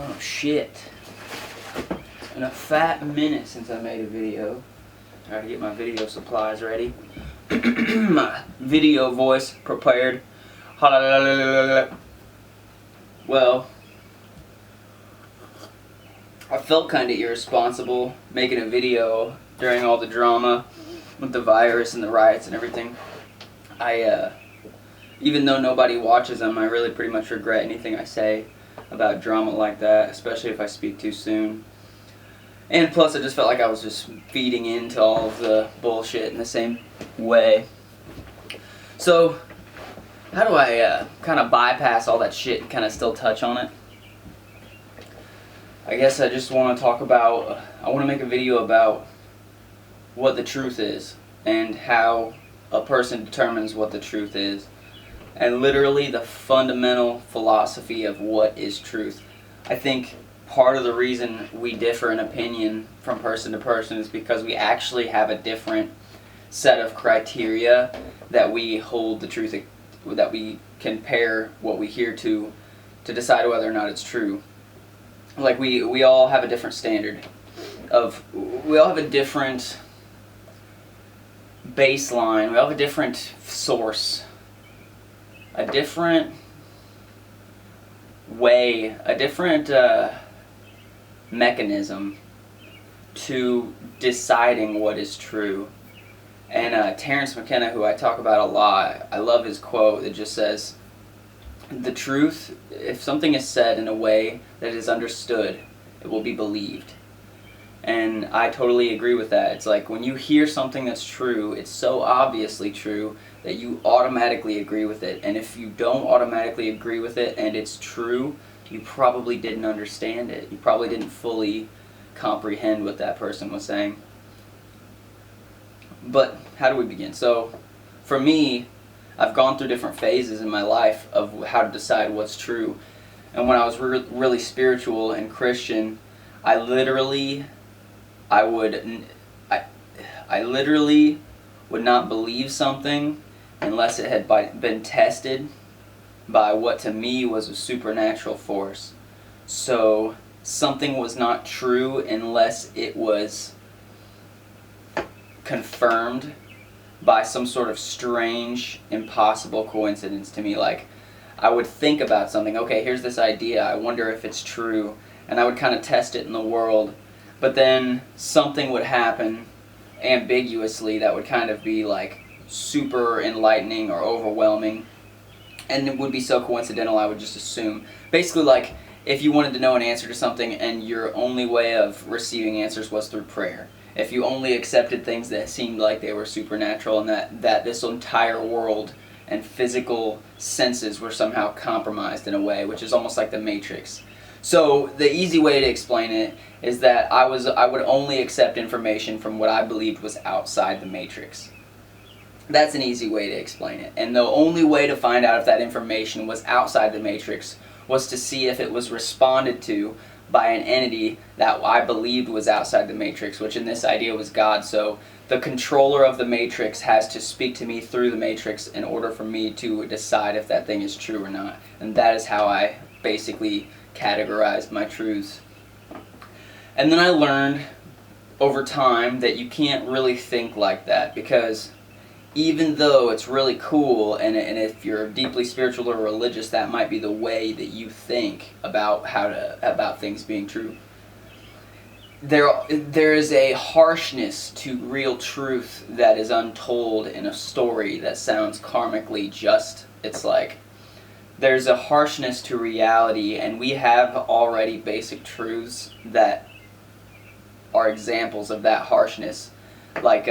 Oh shit. It's been a fat minute since I made a video. I gotta get my video supplies ready. My video voice prepared. Well, I felt kind of irresponsible making a video during all the drama with the virus and the riots and everything. Even though nobody watches them, I really pretty much regret anything I say about drama like that, especially if I speak too soon. And plus, I just felt like I was just feeding into all of the bullshit in the same way. So, how do I kind of bypass all that shit and kind of still touch on it? I guess I just want to talk about, I want to make a video about what the truth is and how a person determines what the truth is. And literally the fundamental philosophy of what is truth. I think part of the reason we differ in opinion from person to person is because we actually have a different set of criteria that we hold the truth, that we compare what we hear to decide whether or not it's true. Like we all have a different standard of, we all have a different baseline, we all have a different source, a different way, a different mechanism to deciding what is true. And Terrence McKenna, who I talk about a lot, I love his quote that just says, the truth, if something is said in a way that is understood, it will be believed. And I totally agree with that. It's like when you hear something that's true, it's so obviously true that you automatically agree with it. And if you don't automatically agree with it and it's true, you probably didn't understand it. You probably didn't fully comprehend what that person was saying. But how do we begin? So for me, I've gone through different phases in my life of how to decide what's true. And when I was really spiritual and Christian, I literally would not believe something unless it had been tested by what to me was a supernatural force. So something was not true unless it was confirmed by some sort of strange, impossible coincidence to me. Like, I would think about something, okay, here's this idea, I wonder if it's true, and I would kind of test it in the world, but then something would happen ambiguously that would kind of be like super enlightening or overwhelming, and it would be so coincidental I would just assume. Basically, like, if you wanted to know an answer to something and your only way of receiving answers was through prayer, if you only accepted things that seemed like they were supernatural and that this entire world and physical senses were somehow compromised in a way, which is almost like the Matrix. So the easy way to explain it is that I would only accept information from what I believed was outside the Matrix. That's an easy way to explain it. And the only way to find out if that information was outside the Matrix was to see if it was responded to by an entity that I believed was outside the Matrix, which in this idea was God. So the controller of the Matrix has to speak to me through the Matrix in order for me to decide if that thing is true or not. And that is how I basically categorized my truths. And then I learned over time that you can't really think like that, because even though it's really cool, and if you're deeply spiritual or religious, that might be the way that you think about about things being true. There is a harshness to real truth that is untold in a story that sounds karmically just. It's like there's a harshness to reality, and we have already basic truths that are examples of that harshness. Like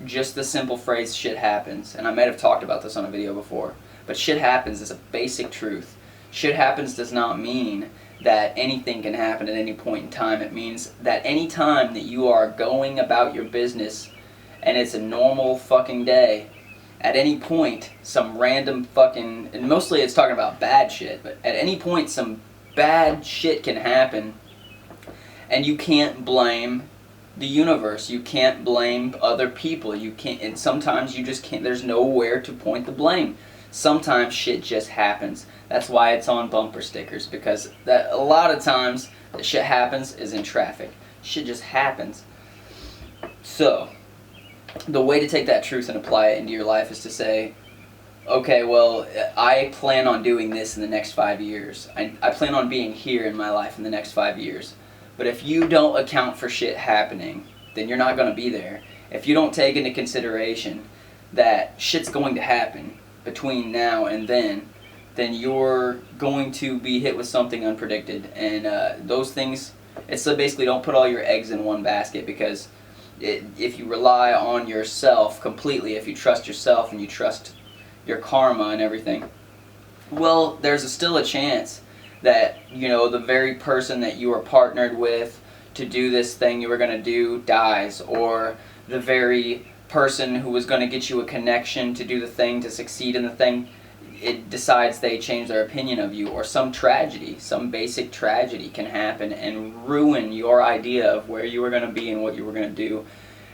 just the simple phrase, shit happens. And I might have talked about this on a video before. But shit happens is a basic truth. Shit happens does not mean that anything can happen at any point in time. It means that any time that you are going about your business and it's a normal fucking day, at any point some random fucking, and mostly it's talking about bad shit, but at any point some bad shit can happen, and you can't blame the universe, you can't blame other people, you can't, and sometimes you just can't, there's nowhere to point the blame. Sometimes shit just happens. That's why it's on bumper stickers, because that a lot of times that shit happens is in traffic. Shit just happens. So, the way to take that truth and apply it into your life is to say, okay, well, I plan on doing this in the next 5 years. I plan on being here in my life in the next 5 years. But if you don't account for shit happening, then you're not going to be there. If you don't take into consideration that shit's going to happen between now and then you're going to be hit with something unpredicted. And those things, it's basically don't put all your eggs in one basket, because if you rely on yourself completely, if you trust yourself and you trust your karma and everything, well, there's still a chance that, you know, the very person that you are partnered with to do this thing you were going to do dies, or the very person who was going to get you a connection to do the thing, to succeed in the thing, it decides they change their opinion of you, or some tragedy, some basic tragedy can happen and ruin your idea of where you were going to be and what you were going to do.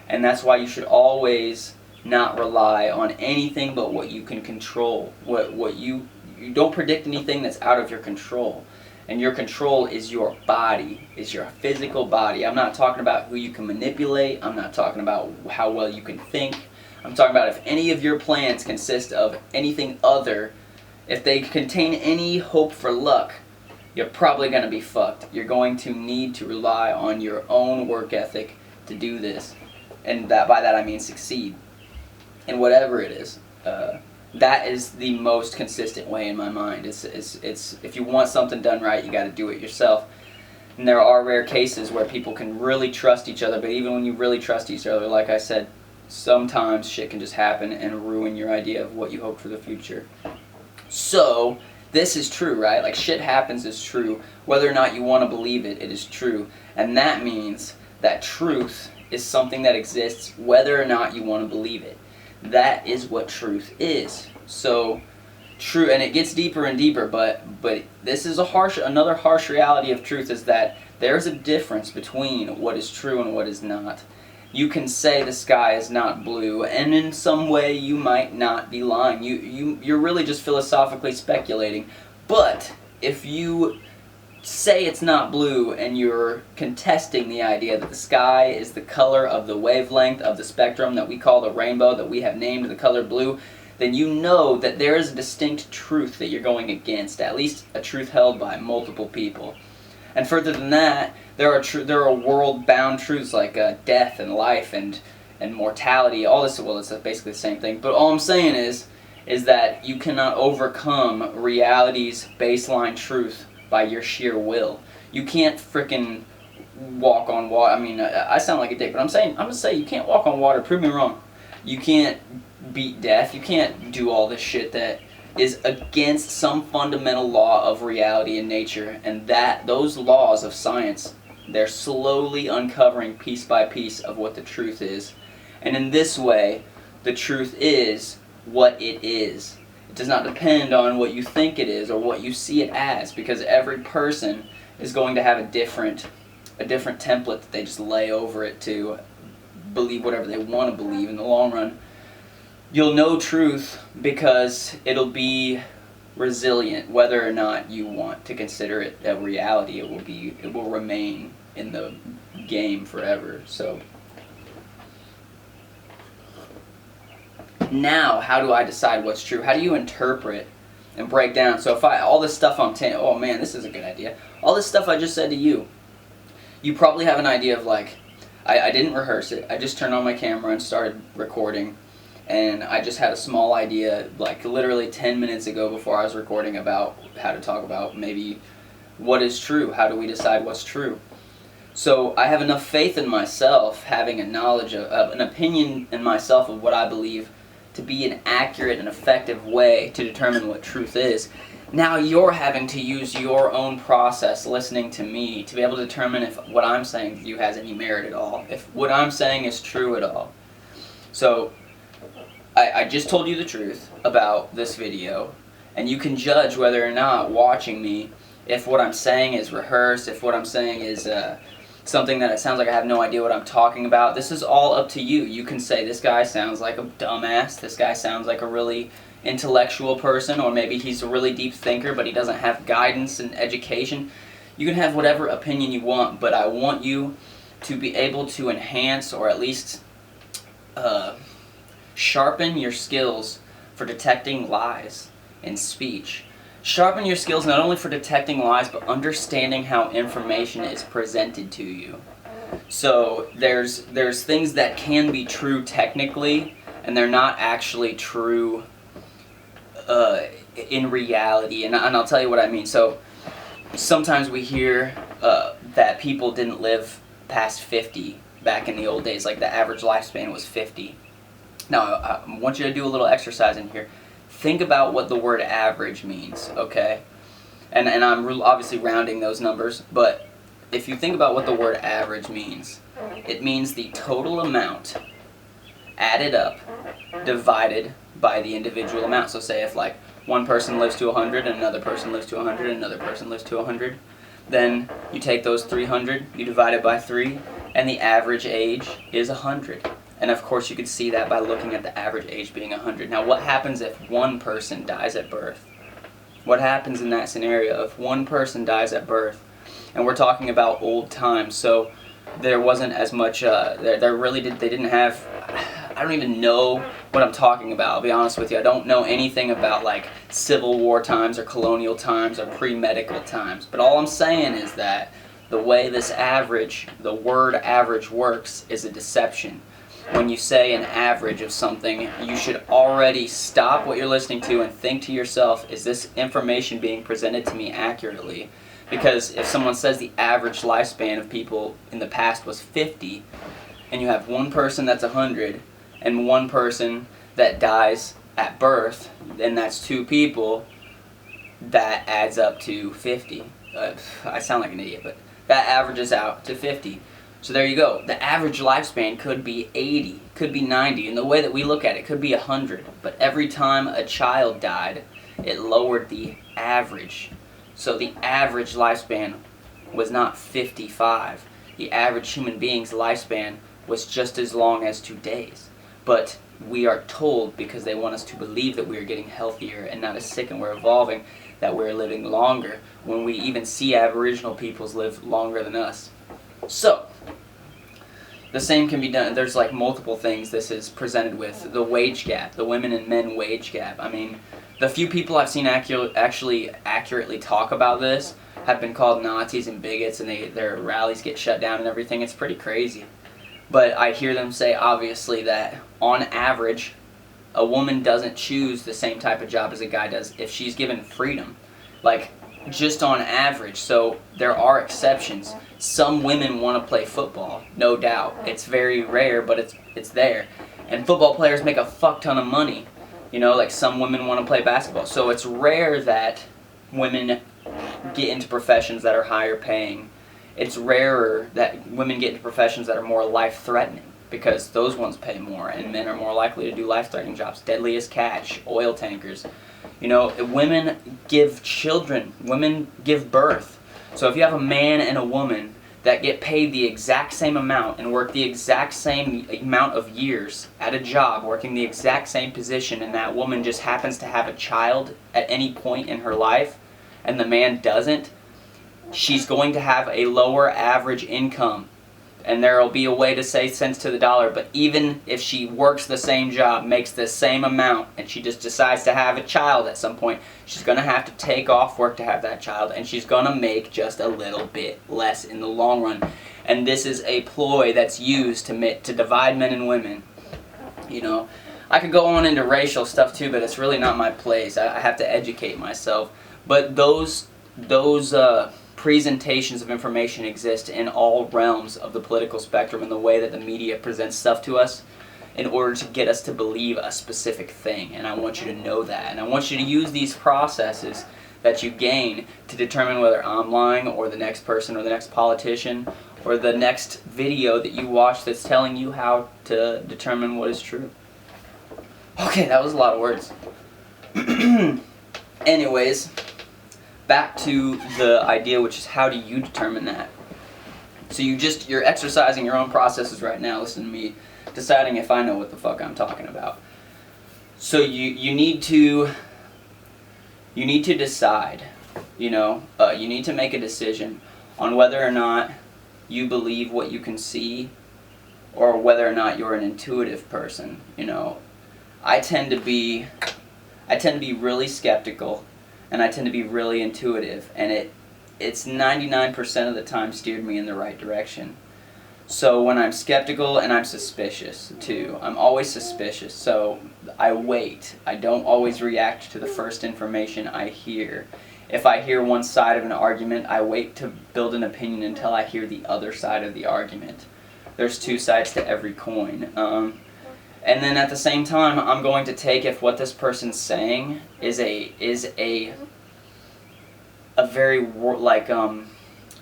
And that's why you should always not rely on anything but what you can control. What you don't predict anything that's out of your control. And your control is your body, is your physical body. I'm not talking about who you can manipulate. I'm not talking about how well you can think. I'm talking about if any of your plans consist of anything other, if they contain any hope for luck, you're probably going to be fucked. You're going to need to rely on your own work ethic to do this. And by that I mean succeed. And whatever it is. That is the most consistent way in my mind. It's if you want something done right, you got to do it yourself. And there are rare cases where people can really trust each other, but even when you really trust each other, like I said, sometimes shit can just happen and ruin your idea of what you hope for the future. So, this is true, right? Like, shit happens is true. Whether or not you want to believe it, it is true. And that means that truth is something that exists whether or not you want to believe it. That is what truth is. So, true, and it gets deeper and deeper, but this is another harsh reality of truth, is that there's a difference between what is true and what is not. You can say the sky is not blue, and in some way you might not be lying. You're really just philosophically speculating. But if you say it's not blue and you're contesting the idea that the sky is the color of the wavelength of the spectrum that we call the rainbow, that we have named the color blue, then you know that there is a distinct truth that you're going against, at least a truth held by multiple people. And further than that, there are world-bound truths like death and life and mortality. All this, well, it's basically the same thing. But all I'm saying is that you cannot overcome reality's baseline truth by your sheer will. You can't frickin' walk on water. I mean, I sound like a dick, but I'm gonna say you can't walk on water. Prove me wrong. You can't beat death. You can't do all this shit that is against some fundamental law of reality and nature. And those laws of science, they're slowly uncovering piece by piece of what the truth is. And in this way, the truth is what it is. It does not depend on what you think it is or what you see it as, because every person is going to have a different template that they just lay over it to believe whatever they want to believe. In the long run, you'll know truth because it'll be resilient whether or not you want to consider it a reality. It will remain in the game forever. So now, how do I decide what's true? How do you interpret and break down? So if all this stuff I'm saying, oh man, this is a good idea. All this stuff I just said to you, you probably have an idea of like, I didn't rehearse it. I just turned on my camera and started recording. And I just had a small idea, like literally 10 minutes ago before I was recording, about how to talk about maybe what is true. How do we decide what's true? So I have enough faith in myself, having a knowledge of an opinion in myself of what I believe to be an accurate and effective way to determine what truth is. Now you're having to use your own process, listening to me, to be able to determine if what I'm saying to you has any merit at all, if what I'm saying is true at all. So I just told you the truth about this video, and you can judge whether or not, watching me, if what I'm saying is rehearsed, if what I'm saying is something that it sounds like I have no idea what I'm talking about. This is all up to you. You can say, this guy sounds like a dumbass, this guy sounds like a really intellectual person, or maybe he's a really deep thinker but he doesn't have guidance and education. You can have whatever opinion you want, but I want you to be able to enhance, or at least sharpen your skills for detecting lies in speech. Sharpen your skills not only for detecting lies, but understanding how information is presented to you. So there's things that can be true technically, and they're not actually true in reality. And I'll tell you what I mean. So sometimes we hear that people didn't live past 50 back in the old days, like the average lifespan was 50. Now, I want you to do a little exercise in here. Think about what the word average means, okay? And I'm obviously rounding those numbers, but if you think about what the word average means, it means the total amount added up divided by the individual amount. So say if like one person lives to 100 and another person lives to 100 and another person lives to 100, then you take those 300, you divide it by 3, and the average age is 100. And of course you could see that by looking at the average age being 100. Now what happens if one person dies at birth? What happens in that scenario if one person dies at birth? And we're talking about old times, so there wasn't as much, they didn't have, I don't even know what I'm talking about, I'll be honest with you. I don't know anything about like Civil War times or colonial times or pre-medical times. But all I'm saying is that the way this average, the word average works is a deception. When you say an average of something, you should already stop what you're listening to and think to yourself, is this information being presented to me accurately? Because if someone says the average lifespan of people in the past was 50, and you have one person that's 100, and one person that dies at birth, then that's 2 people, that adds up to 50. I sound like an idiot, but that averages out to 50. So there you go. The average lifespan could be 80, could be 90, and the way that we look at it could be 100. But every time a child died, it lowered the average. So the average lifespan was not 55. The average human being's lifespan was just as long as 2 days. But we are told, because they want us to believe that we are getting healthier and not as sick and we're evolving, that we're living longer, when we even see Aboriginal peoples live longer than us. So, the same can be done. There's like multiple things this is presented with. The wage gap, the women and men wage gap. I mean, the few people I've seen actually accurately talk about this have been called Nazis and bigots, and their rallies get shut down and everything. It's pretty crazy. But I hear them say, obviously, that on average, a woman doesn't choose the same type of job as a guy does if she's given freedom. Like, just on average. So there are exceptions. Some women want to play football, no doubt. It's very rare, but it's there. And football players make a fuck ton of money. You know, like some women want to play basketball. So it's rare that women get into professions that are higher paying. It's rarer that women get into professions that are more life-threatening, because those ones pay more, and men are more likely to do life-threatening jobs. Deadliest catch, oil tankers. You know, women give children, women give birth. So if you have a man and a woman that get paid the exact same amount and work the exact same amount of years at a job, working the exact same position, and that woman just happens to have a child at any point in her life, and the man doesn't, she's going to have a lower average income. And there will be a way to say cents to the dollar, but even if she works the same job, makes the same amount, and she just decides to have a child at some point, she's going to have to take off work to have that child, and she's going to make just a little bit less in the long run. And this is a ploy that's used to divide men and women. You know, I could go on into racial stuff too, but it's really not my place. I have to educate myself. But those presentations of information exist in all realms of the political spectrum, and the way that the media presents stuff to us in order to get us to believe a specific thing. And I want you to know that. And I want you to use these processes that you gain to determine whether I'm lying, or the next person, or the next politician, or the next video that you watch that's telling you how to determine what is true. Okay, that was a lot of words. Anyways, back to the idea, which is how do you determine that? So you're exercising your own processes right now, listen to me, deciding if I know what the fuck I'm talking about. So you need to decide, you need to make a decision on whether or not you believe what you can see, or whether or not you're an intuitive person. I tend to be really skeptical, and I tend to be really intuitive, and it's 99% of the time steered me in the right direction. So when I'm skeptical, and I'm suspicious too, I'm always suspicious, so I wait. I don't always react to the first information I hear. If I hear one side of an argument, I wait to build an opinion until I hear the other side of the argument. There's two sides to every coin. And then at the same time, I'm going to take if what this person's saying is a very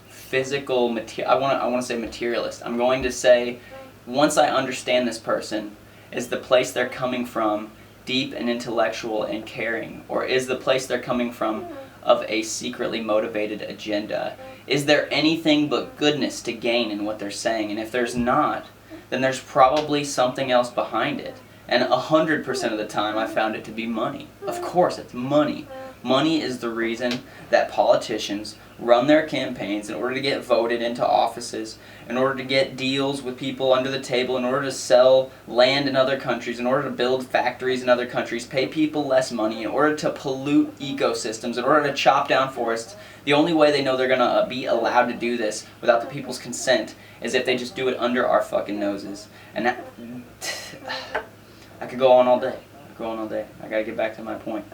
physical material. I want to say materialist. I'm going to say, once I understand this person, is the place they're coming from deep and intellectual and caring, or is the place they're coming from of a secretly motivated agenda? Is there anything but goodness to gain in what they're saying? And if there's not, then there's probably something else behind it. And 100% of the time I found it to be money. Of course, it's money. Money is the reason that politicians run their campaigns in order to get voted into offices, in order to get deals with people under the table, in order to sell land in other countries, in order to build factories in other countries, pay people less money, in order to pollute ecosystems, in order to chop down forests. The only way they know they're going to be allowed to do this without the people's consent is if they just do it under our fucking noses. And that, I could go on all day. I gotta get back to my point.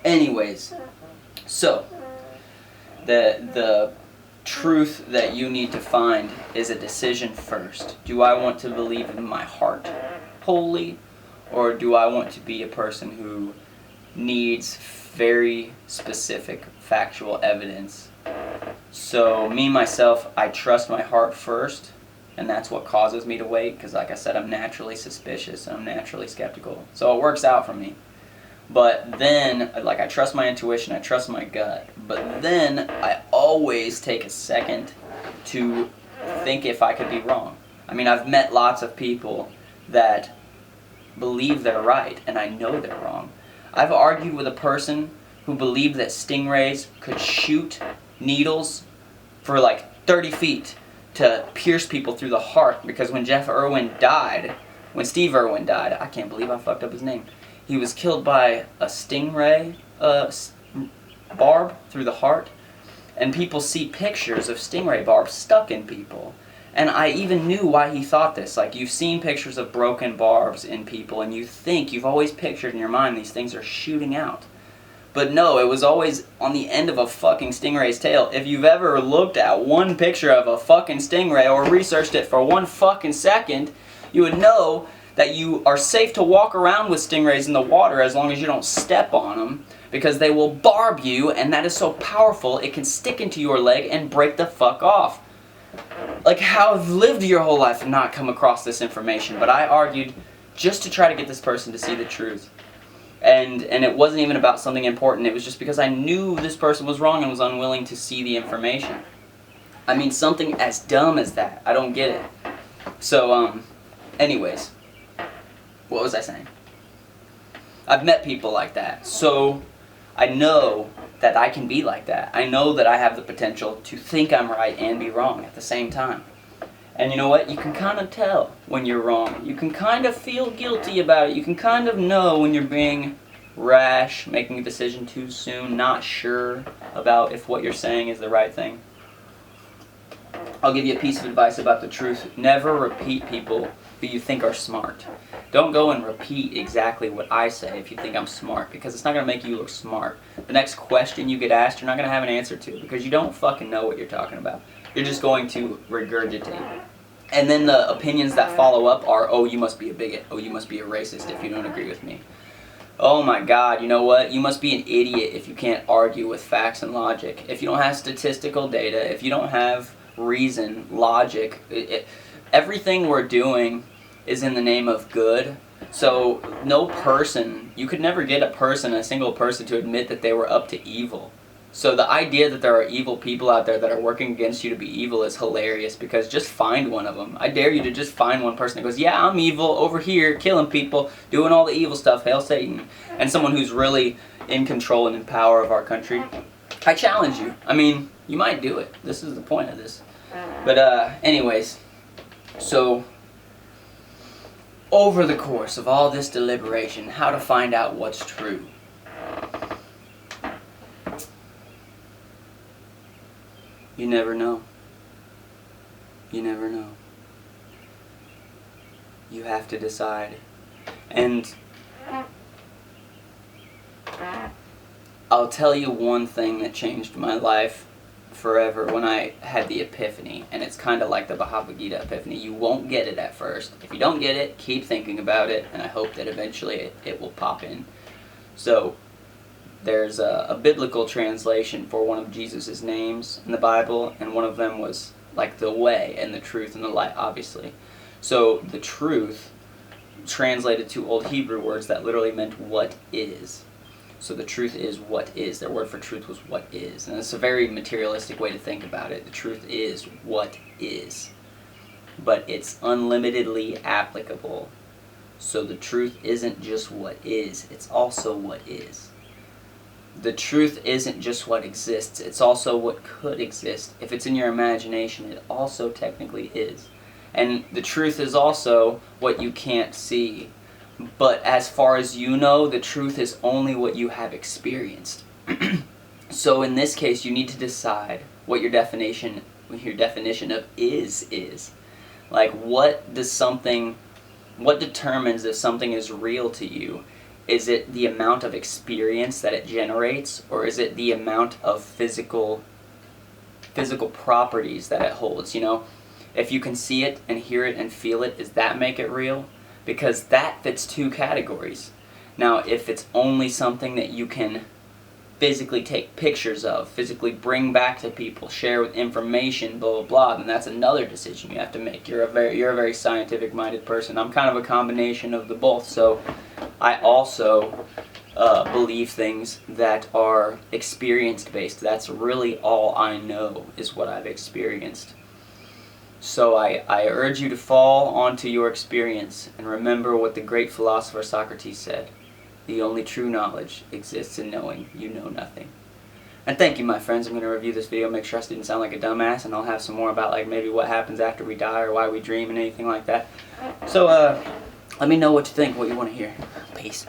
Anyways, so the truth that you need to find is a decision first. Do I want to believe in my heart wholly, or do I want to be a person who needs very specific factual evidence? So me, myself, I trust my heart first, and that's what causes me to wait, because like I said, I'm naturally suspicious and I'm naturally skeptical. So it works out for me. But then, I trust my intuition, I trust my gut, but then I always take a second to think if I could be wrong. I mean, I've met lots of people that believe they're right, and I know they're wrong. I've argued with a person who believed that stingrays could shoot needles for 30 feet to pierce people through the heart, because when Steve Irwin died, I can't believe I fucked up his name. He was killed by a stingray barb through the heart, and people see pictures of stingray barbs stuck in people. And I even knew why he thought this. You've seen pictures of broken barbs in people, and you've always pictured in your mind these things are shooting out. But no, it was always on the end of a fucking stingray's tail. If you've ever looked at one picture of a fucking stingray or researched it for one fucking second, you would know that you are safe to walk around with stingrays in the water as long as you don't step on them, because they will barb you, and that is so powerful it can stick into your leg and break the fuck off. How I've lived your whole life and not come across this information, but I argued just to try to get this person to see the truth. And it wasn't even about something important, it was just because I knew this person was wrong and was unwilling to see the information. I mean, something as dumb as that. I don't get it. So, anyways. What was I saying? I've met people like that, so I know that I can be like that. I know that I have the potential to think I'm right and be wrong at the same time. And you know what? You can kind of tell when you're wrong. You can kind of feel guilty about it. You can kind of know when you're being rash, making a decision too soon, not sure about if what you're saying is the right thing. I'll give you a piece of advice about the truth. Never repeat people who you think are smart. Don't go and repeat exactly what I say if you think I'm smart, because it's not going to make you look smart. The next question you get asked, you're not going to have an answer to, because you don't fucking know what you're talking about. You're just going to regurgitate. And then the opinions that follow up are, oh, you must be a bigot. Oh, you must be a racist if you don't agree with me. Oh my God, you know what? You must be an idiot if you can't argue with facts and logic. If you don't have statistical data, if you don't have reason, logic, everything we're doing is in the name of good. So no person, you could never get a single person to admit that they were up to evil. So the idea that there are evil people out there that are working against you to be evil is hilarious, because just find one of them. I dare you to just find one person that goes, yeah, I'm evil, over here, killing people, doing all the evil stuff, hail Satan. And someone who's really in control and in power of our country. I challenge you. I mean, you might do it. This is the point of this. But anyways, so over the course of all this deliberation, how to find out what's true. You never know. You never know. You have to decide. And I'll tell you one thing that changed my life forever when I had the epiphany. And it's kind of like the Bhagavad Gita epiphany. You won't get it at first. If you don't get it, keep thinking about it, and I hope that eventually it will pop in. So, there's a biblical translation for one of Jesus' names in the Bible, and one of them was like the way and the truth and the light, obviously. So the truth translated to Old Hebrew words that literally meant what is. So the truth is what is. Their word for truth was what is. And it's a very materialistic way to think about it. The truth is what is. But it's unlimitedly applicable. So the truth isn't just what is, it's also what is. The truth isn't just what exists, it's also what could exist. If it's in your imagination, it also technically is. And the truth is also what you can't see. But as far as you know, the truth is only what you have experienced. So in this case, you need to decide what your definition of is. Like, what determines if something is real to you? Is it the amount of experience that it generates, or is it the amount of physical properties that it holds? You know, if you can see it and hear it and feel it, does that make it real? Because that fits two categories. Now, if it's only something that you can physically take pictures of, physically bring back to people, share with information, blah, blah, blah, then that's another decision you have to make. You're a very scientific-minded person. I'm kind of a combination of the both, so I also believe things that are experience-based. That's really all I know, is what I've experienced. So I urge you to fall onto your experience and remember what the great philosopher Socrates said. The only true knowledge exists in knowing you know nothing. And thank you, my friends. I'm going to review this video, make sure I didn't sound like a dumbass, and I'll have some more about like maybe what happens after we die or why we dream and anything like that. So let me know what you think, what you want to hear. Peace.